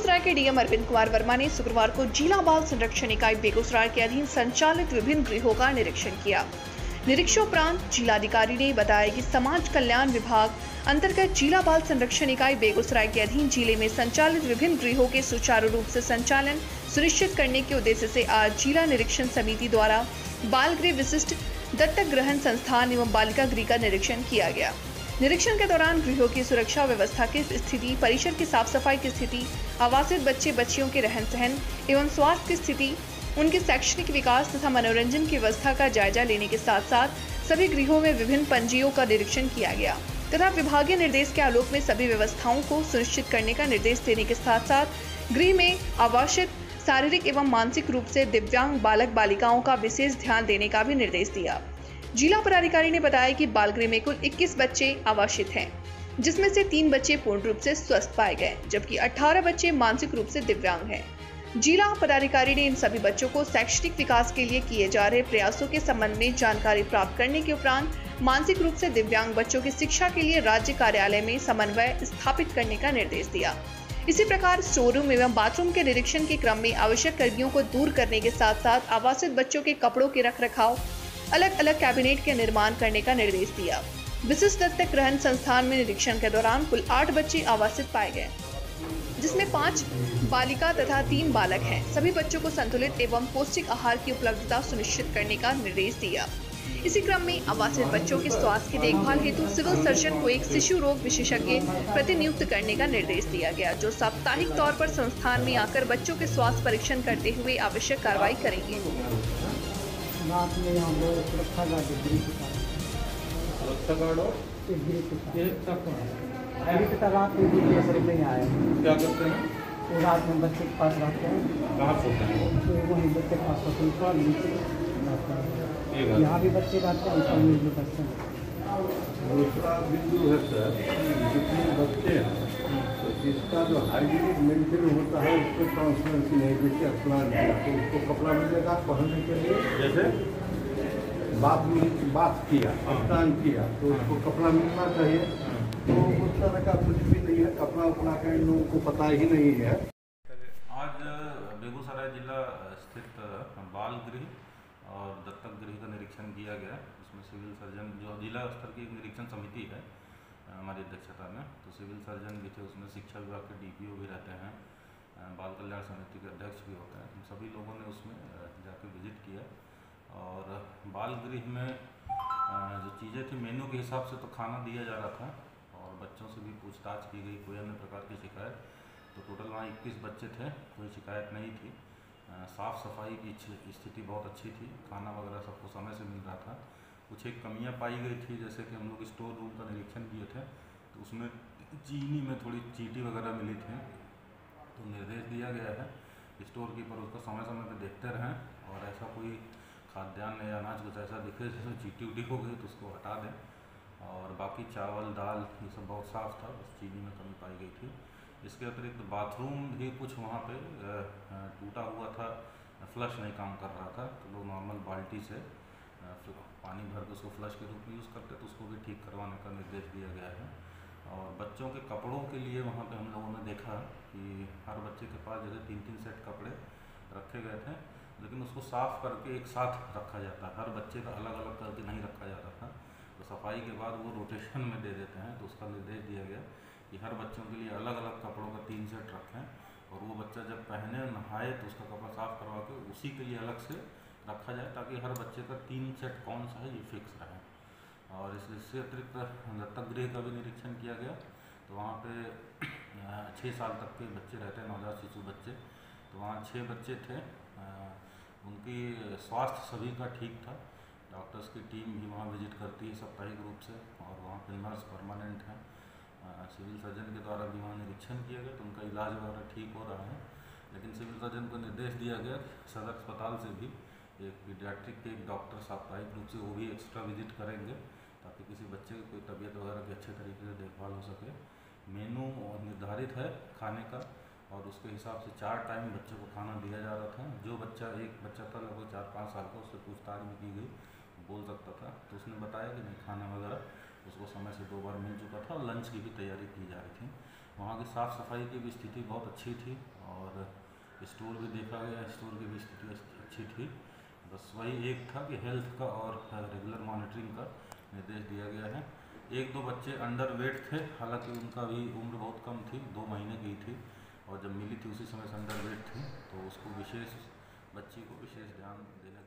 बेगूसराय के डीएम अरविंद कुमार वर्मा ने शुक्रवार को जिला बाल संरक्षण इकाई बेगूसराय के अधीन संचालित विभिन्न गृहों का निरीक्षण किया। निरीक्षणोपरांत जिलाधिकारी ने बताया कि समाज कल्याण विभाग अंतर्गत जिला बाल संरक्षण इकाई बेगूसराय के अधीन जिले में संचालित विभिन्न गृहों के सुचारू रूप से संचालन सुनिश्चित करने के उद्देश्य से आज जिला निरीक्षण समिति द्वारा बाल गृह विशिष्ट दत्तक ग्रहण संस्थान एवं बालिका गृह का निरीक्षण किया गया। निरीक्षण के दौरान गृहों की सुरक्षा व्यवस्था की स्थिति, परिसर की साफ सफाई की स्थिति, आवासित बच्चे बच्चियों के रहन सहन एवं स्वास्थ्य की स्थिति, उनके शैक्षणिक विकास तथा मनोरंजन की व्यवस्था का जायजा लेने के साथ साथ सभी गृहों में विभिन्न पंजियों का निरीक्षण किया गया तथा विभागीय निर्देश के आलोक में सभी व्यवस्थाओं को सुनिश्चित करने का निर्देश देने के साथ साथ गृह में आवासित शारीरिक एवं मानसिक रूप से दिव्यांग बालक बालिकाओं का विशेष ध्यान देने का भी निर्देश दिया। जिला पदाधिकारी ने बताया कि बालगृह में कुल 21 बच्चे आवासित हैं, जिसमें से 3 बच्चे पूर्ण रूप से स्वस्थ पाए गए, जबकि 18 बच्चे मानसिक रूप से दिव्यांग हैं। जिला पदाधिकारी ने इन सभी बच्चों को शैक्षणिक विकास के लिए किए जा रहे प्रयासों के संबंध में जानकारी प्राप्त करने के उपरांत मानसिक रूप से दिव्यांग बच्चों की शिक्षा के लिए राज्य कार्यालय में समन्वय स्थापित करने का निर्देश दिया। इसी प्रकार स्टोर रूम एवं बाथरूम के निरीक्षण के क्रम में आवश्यक कर्मियों को दूर करने के साथ साथ आवासित बच्चों के कपड़ों के रखरखाव, अलग अलग कैबिनेट के निर्माण करने का निर्देश दिया। विशिष्ट दत्तक ग्रहण संस्थान में निरीक्षण के दौरान कुल 8 बच्चे आवासित पाए गए, जिसमें 5 बालिका तथा 3 बालक हैं। सभी बच्चों को संतुलित एवं पौष्टिक आहार की उपलब्धता सुनिश्चित करने का निर्देश दिया। इसी क्रम में आवासित बच्चों के स्वास्थ्य की देखभाल हेतु सिविल सर्जन को एक शिशु रोग विशेषज्ञ प्रतिनियुक्त करने का निर्देश दिया गया, जो साप्ताहिक तौर पर संस्थान में आकर बच्चों के स्वास्थ्य परीक्षण करते हुए आवश्यक कार्रवाई करेंगे। रात में यहाँ पर सुरक्षा गार्ड रात में नहीं आया। क्या करते हैं? वो रात में बच्चे के पास रहते हैं। कहाँ सोते हैं? तो वहीं बच्चे के पास होते हैं, नीचे यहाँ भी बच्चे रहते हैं, ऊपर में भी बच्चे हैं। दूसरा बिंदु है सर, जितने बच्चे हैं तो इसका जो हाइजीनिक मेंटेन होता है उसको ट्रांसपेरेंसी नहीं, जैसे स्नान किया तो उसको कपड़ा मिलेगा पहनने के लिए, जैसे बात किया, स्नान किया तो उसको कपड़ा मिलना चाहिए। तो उस तरह का कुछ भी नहीं है, कपड़ा उपड़ा का इन लोगों को पता ही नहीं है। आज बेगूसराय जिला स्थित बाल गृह और दत्तक गृह का निरीक्षण किया गया। इसमें सिविल सर्जन, जो जिला स्तर की निरीक्षण समिति है हमारी अध्यक्षता में, तो सिविल सर्जन भी थे, उसमें शिक्षा विभाग के डीपीओ भी रहते हैं, बाल कल्याण समिति के अध्यक्ष भी होते हैं। हम सभी लोगों ने उसमें जाकर विजिट किया और बाल गृह में जो चीज़ें थी मेन्यू के हिसाब से तो खाना दिया जा रहा था और बच्चों से भी पूछताछ की गई, कोई अन्य प्रकार की शिकायत, तो टोटल वहाँ 21 बच्चे थे, कोई शिकायत नहीं थी। साफ़ सफाई की स्थिति बहुत अच्छी थी, खाना वगैरह सबको समय से मिल रहा था। कुछ एक कमियां पाई गई थी, जैसे कि हम लोग स्टोर रूम का निरीक्षण किए थे तो उसमें चीनी में थोड़ी चींटी वगैरह मिली थी, तो निर्देश दिया गया है स्टोर कीपर उसको समय समय पर देखते रहें और ऐसा कोई खाद्यान्न या अनाज कुछ ऐसा दिखे जिसमें चींटी उटी हो गई तो उसको हटा दें। और बाकी चावल दाल ये सब बहुत साफ़ था, बस चीनी में कमी पाई गई थी। इसके अतिरिक्त बाथरूम भी कुछ वहाँ पे टूटा हुआ था, फ्लश नहीं काम कर रहा था, तो लोग नॉर्मल बाल्टी से पानी भर के उसको फ्लश के रूप में यूज़ करते, तो उसको भी ठीक करवाने का निर्देश दिया गया है। और बच्चों के कपड़ों के लिए वहाँ पे हम लोगों ने देखा कि हर बच्चे के पास जैसे 3-3 सेट कपड़े रखे गए थे, लेकिन उसको साफ़ करके एक साथ रखा जाता है, हर बच्चे का अलग अलग करके नहीं रखा जाता था। तो सफाई के बाद वो रोटेशन में दे देते हैं, तो उसका निर्देश दिया गया कि हर बच्चों के लिए अलग अलग कपड़ों का 3 सेट रखें और वो बच्चा जब पहने नहाए तो उसका कपड़ा साफ़ करवा के उसी के लिए अलग से रखा जाए, ताकि हर बच्चे का 3 सेट कौन सा है ये फिक्स रहे। और इससे अतिरिक्त दत्तक गृह का भी निरीक्षण किया गया, तो वहाँ पे 6 साल तक के बच्चे रहते हैं, नवजात शिशु बच्चे, तो वहाँ 6 बच्चे थे। उनकी स्वास्थ्य सभी का ठीक था। डॉक्टर्स की टीम भी वहाँ विजिट करती है साप्ताहिक रूप से और वहाँ पे नर्स परमानेंट हैं। सिविल सर्जन के द्वारा भी वहाँ निरीक्षण किया गया तो उनका इलाज वगैरह ठीक हो रहा है। लेकिन सिविल सर्जन को निर्देश दिया गया सदर अस्पताल से भी एक पीडियाट्रिक के एक डॉक्टर साप्ताहिक रूप से वो भी एक्स्ट्रा विजिट करेंगे, ताकि किसी बच्चे की कोई तबीयत वगैरह की अच्छे तरीके से देखभाल हो सके। मेनू निर्धारित है खाने का और उसके हिसाब से 4 टाइम बच्चे को खाना दिया जा रहा था। जो बच्चा, एक बच्चा था लगभग 4-5 साल का, उससे पूछताछ भी की गई, बोल सकता था, तो उसने बताया कि नहीं खाना वगैरह उसको समय से 2 बार मिल चुका था और लंच की भी तैयारी की जा रही थी। वहाँ की साफ़ सफाई की भी स्थिति बहुत अच्छी थी और स्टोर भी देखा गया, स्टोर की भी स्थिति अच्छी थी। बस वही एक था कि हेल्थ का और रेगुलर मॉनिटरिंग का निर्देश दिया गया है। 1-2 बच्चे अंडर वेट थे, हालांकि उनका भी उम्र बहुत कम थी, 2 महीने की थी और जब मिली थी उसी समय से अंडर वेट थी, तो उसको बच्ची को विशेष ध्यान देने